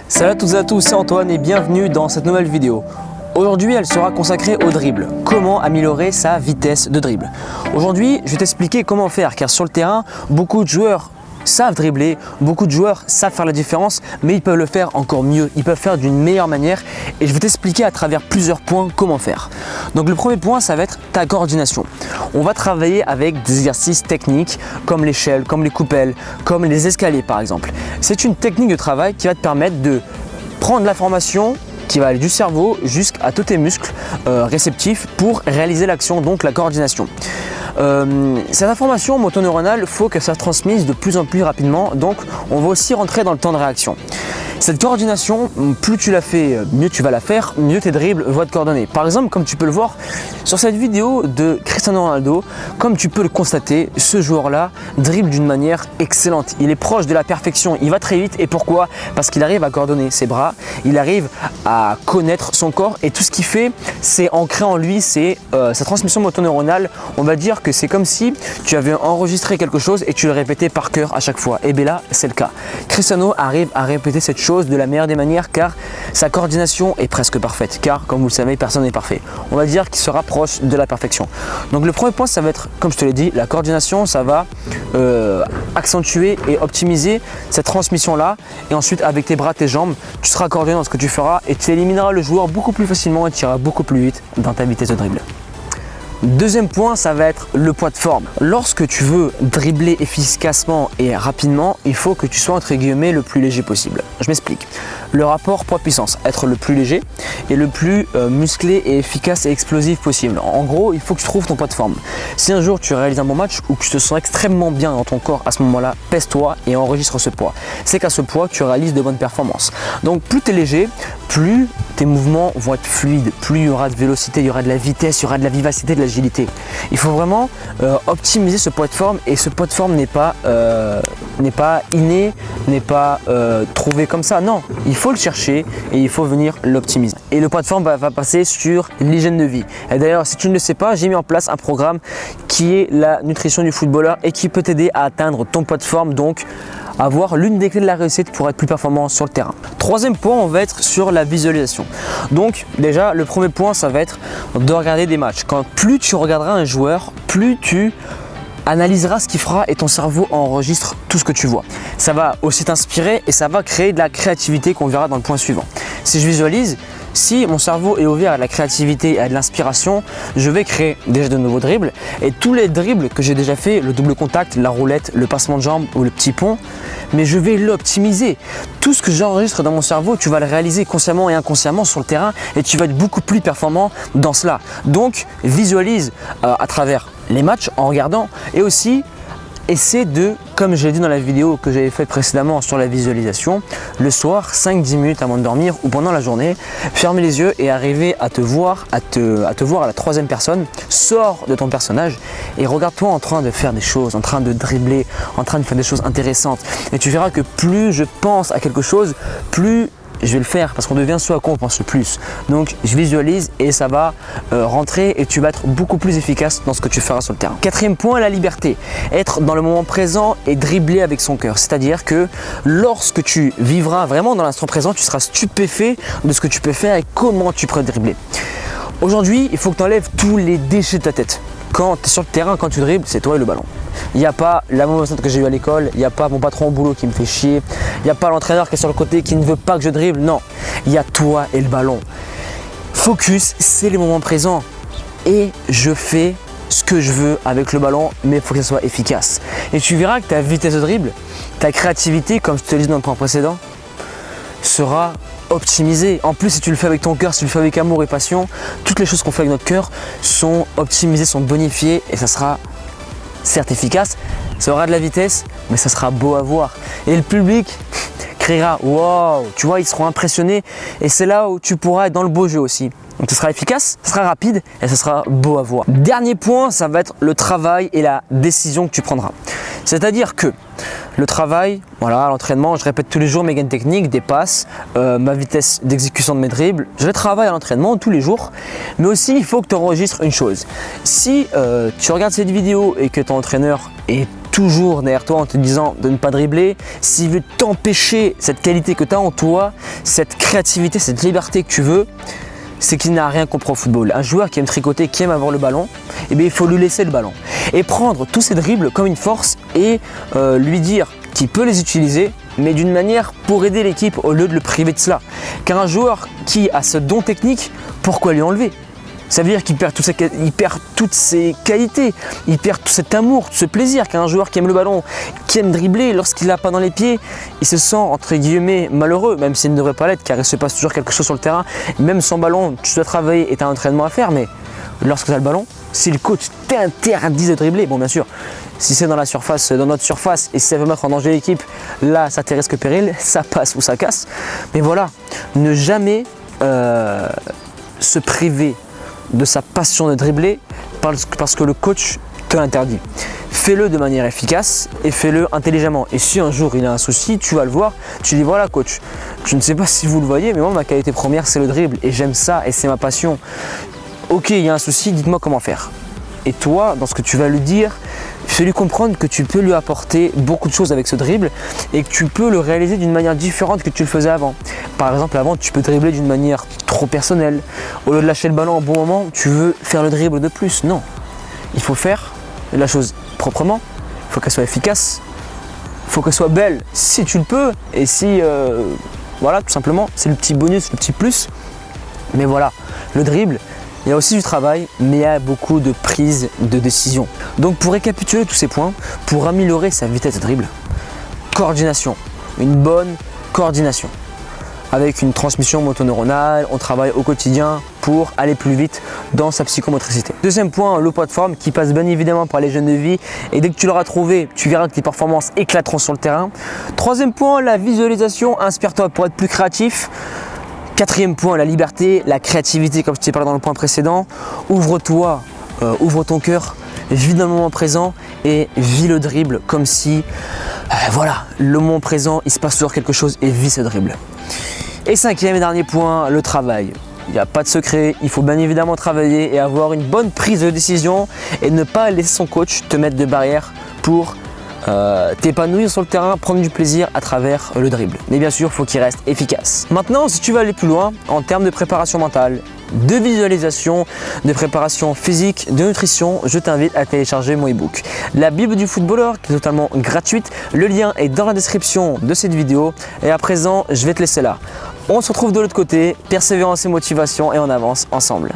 Salut à toutes et à tous, c'est Antoine et bienvenue dans cette nouvelle vidéo. Aujourd'hui, elle sera consacrée au dribble. Comment améliorer sa vitesse de dribble. Aujourd'hui, je vais t'expliquer comment faire car sur le terrain, beaucoup de joueurs savent dribbler, beaucoup de joueurs savent faire la différence, mais ils peuvent le faire encore mieux, ils peuvent faire d'une meilleure manière et je vais t'expliquer à travers plusieurs points comment faire. Donc le premier point, ça va être ta coordination. On va travailler avec des exercices techniques comme l'échelle, comme les coupelles, comme les escaliers par exemple. C'est une technique de travail qui va te permettre de prendre l'information qui va aller du cerveau jusqu'à tous tes muscles réceptifs pour réaliser l'action, donc la coordination. Cette information motoneuronale, il faut que ça se transmise de plus en plus rapidement, donc on va aussi rentrer dans le temps de réaction. Cette coordination, plus tu la fais, mieux tu vas la faire, mieux tes dribbles vont être coordonnés. Par exemple, comme tu peux le voir sur cette vidéo de Cristiano Ronaldo, comme tu peux le constater, ce joueur-là dribble d'une manière excellente. Il est proche de la perfection, il va très vite. Et pourquoi? Parce qu'il arrive à coordonner ses bras, il arrive à connaître son corps et tout ce qu'il fait, c'est ancré en lui, c'est sa transmission motoneuronale. On va dire que c'est comme si tu avais enregistré quelque chose et tu le répétais par cœur à chaque fois. Et bien là, c'est le cas. Cristiano arrive à répéter cette chose de la meilleure des manières car sa coordination est presque parfaite, car comme vous le savez, personne n'est parfait. On va dire qu'il se rapproche de la perfection. Donc le premier point, ça va être, comme je te l'ai dit, la coordination. Ça va accentuer et optimiser cette transmission là, et ensuite avec tes bras, tes jambes, tu seras coordonné dans ce que tu feras et tu élimineras le joueur beaucoup plus facilement et tu iras beaucoup plus vite dans ta vitesse de dribble. Deuxième point, ça va être le poids de forme. Lorsque tu veux dribbler efficacement et rapidement, il faut que tu sois entre guillemets le plus léger possible. Je m'explique. Le rapport poids-puissance, être le plus léger et le plus musclé et efficace et explosif possible. En gros, il faut que tu trouves ton poids de forme. Si un jour tu réalises un bon match ou que tu te sens extrêmement bien dans ton corps, à ce moment-là, pèse-toi et enregistre ce poids. C'est qu'à ce poids, tu réalises de bonnes performances. Donc plus tu es léger, plus tes mouvements vont être fluides, plus il y aura de vélocité, il y aura de la vitesse, il y aura de la vivacité, de l'agilité. Il faut vraiment optimiser ce poids de forme et ce poids de forme n'est pas inné, n'est pas trouvé comme ça. Non, il faut le chercher et il faut venir l'optimiser. Et le poids de forme va passer sur l'hygiène de vie. Et d'ailleurs, si tu ne le sais pas, j'ai mis en place un programme qui est la nutrition du footballeur et qui peut t'aider à atteindre ton poids de forme, donc avoir l'une des clés de la réussite pour être plus performant sur le terrain. Troisième point, on va être sur la visualisation. Donc déjà, le premier point, ça va être de regarder des matchs. Plus tu regarderas un joueur, plus tu analyseras ce qu'il fera et ton cerveau enregistre tout ce que tu vois. Ça va aussi t'inspirer et ça va créer de la créativité qu'on verra dans le point suivant. Si je visualise, si mon cerveau est ouvert à la créativité et à de l'inspiration, je vais créer déjà de nouveaux dribbles et tous les dribbles que j'ai déjà fait, le double contact, la roulette, le passement de jambe ou le petit pont, mais je vais l'optimiser. Tout ce que j'enregistre dans mon cerveau, tu vas le réaliser consciemment et inconsciemment sur le terrain et tu vas être beaucoup plus performant dans cela. Donc visualise à travers les matchs en regardant et aussi essaie de, comme je l'ai dit dans la vidéo que j'avais faite précédemment sur la visualisation, le soir, 5-10 minutes avant de dormir ou pendant la journée, fermer les yeux et arriver à te voir, à te voir à la troisième personne. Sors de ton personnage et regarde-toi en train de faire des choses, en train de dribbler, en train de faire des choses intéressantes. Et tu verras que plus je pense à quelque chose, plus je vais le faire parce qu'on devient ce à quoi on pense le plus. Donc je visualise et ça va rentrer et tu vas être beaucoup plus efficace dans ce que tu feras sur le terrain. Quatrième point, la liberté. Être dans le moment présent et dribbler avec son cœur. C'est-à-dire que lorsque tu vivras vraiment dans l'instant présent, tu seras stupéfait de ce que tu peux faire et comment tu peux dribbler. Aujourd'hui, il faut que tu enlèves tous les déchets de ta tête. Quand tu es sur le terrain, quand tu dribbles, c'est toi et le ballon. Il n'y a pas la mauvaise note que j'ai eue à l'école, il n'y a pas mon patron au boulot qui me fait chier, il n'y a pas l'entraîneur qui est sur le côté qui ne veut pas que je dribble, non. Il y a toi et le ballon. Focus, c'est les moments présents et je fais ce que je veux avec le ballon, mais il faut que ça soit efficace. Et tu verras que ta vitesse de dribble, ta créativité, comme je te l'ai dit dans le point précédent, sera optimisé. En plus, si tu le fais avec ton cœur, si tu le fais avec amour et passion, toutes les choses qu'on fait avec notre cœur sont optimisées, sont bonifiées et ça sera certes efficace, ça aura de la vitesse, mais ça sera beau à voir. Et le public criera waouh, tu vois, ils seront impressionnés et c'est là où tu pourras être dans le beau jeu aussi. Donc ce sera efficace, ce sera rapide et ce sera beau à voir. Dernier point, ça va être le travail et la décision que tu prendras. C'est-à-dire que le travail, voilà, l'entraînement, je répète tous les jours mes gains techniques, des passes, ma vitesse d'exécution de mes dribbles. Je travaille à l'entraînement tous les jours, mais aussi il faut que tu enregistres une chose. Si tu regardes cette vidéo et que ton entraîneur est toujours derrière toi en te disant de ne pas dribbler, s'il veut t'empêcher cette qualité que tu as en toi, cette créativité, cette liberté que tu veux, c'est qu'il n'a rien compris au football. Un joueur qui aime tricoter, qui aime avoir le ballon, eh bien, il faut lui laisser le ballon. Et prendre tous ces dribbles comme une force et lui dire qu'il peut les utiliser, mais d'une manière pour aider l'équipe au lieu de le priver de cela. Car un joueur qui a ce don technique, pourquoi lui enlever ? Ça veut dire qu'il perd, toutes ses qualités, il perd tout cet amour, tout ce plaisir qu'un joueur qui aime le ballon, qui aime dribbler, lorsqu'il l'a pas dans les pieds, il se sent entre guillemets malheureux, même s'il ne devrait pas l'être, car il se passe toujours quelque chose sur le terrain. Même sans ballon, tu dois travailler et tu as un entraînement à faire, mais lorsque tu as le ballon, si le coach t'interdit de dribbler, bon bien sûr, si c'est dans la surface, dans notre surface, et si ça veut mettre en danger l'équipe, là ça t'est risque péril, ça passe ou ça casse. Mais voilà, ne jamais se priver de sa passion de dribbler parce que le coach te l'interdit. Fais-le de manière efficace et fais-le intelligemment. Et si un jour il a un souci, tu vas le voir, tu dis voilà coach, je ne sais pas si vous le voyez, mais moi ma qualité première c'est le dribble et j'aime ça et c'est ma passion. Ok, il y a un souci, dites-moi comment faire. Et toi, dans ce que tu vas lui dire, fais-lui comprendre que tu peux lui apporter beaucoup de choses avec ce dribble et que tu peux le réaliser d'une manière différente que tu le faisais avant. Par exemple, avant, tu peux dribbler d'une manière trop personnelle. Au lieu de lâcher le ballon au bon moment, tu veux faire le dribble de plus. Non, il faut faire la chose proprement, il faut qu'elle soit efficace, il faut qu'elle soit belle si tu le peux. Et si, voilà, tout simplement, c'est le petit bonus, le petit plus. Mais voilà, le dribble, il y a aussi du travail, mais il y a beaucoup de prise de décision. Donc pour récapituler tous ces points, pour améliorer sa vitesse de dribble, coordination, une bonne coordination. Avec une transmission motoneuronale, on travaille au quotidien pour aller plus vite dans sa psychomotricité. Deuxième point, le poids de forme qui passe bien évidemment par les jeunes de vie et dès que tu l'auras trouvé, tu verras que tes performances éclateront sur le terrain. Troisième point, la visualisation, inspire-toi pour être plus créatif. Quatrième point, la liberté, la créativité comme je t'ai parlé dans le point précédent. Ouvre-toi, ouvre ton cœur, vis dans le moment présent et vis le dribble comme si, voilà, le moment présent, il se passe toujours quelque chose et vis ce dribble. Et cinquième et dernier point, le travail. Il n'y a pas de secret, il faut bien évidemment travailler et avoir une bonne prise de décision et ne pas laisser son coach te mettre de barrières pour t'épanouir sur le terrain, prendre du plaisir à travers le dribble. Mais bien sûr, il faut qu'il reste efficace. Maintenant, si tu veux aller plus loin en termes de préparation mentale, de visualisation, de préparation physique, de nutrition, je t'invite à télécharger mon e-book. La Bible du footballeur qui est totalement gratuite. Le lien est dans la description de cette vidéo. Et à présent, je vais te laisser là. On se retrouve de l'autre côté, persévérance et motivation et on avance ensemble.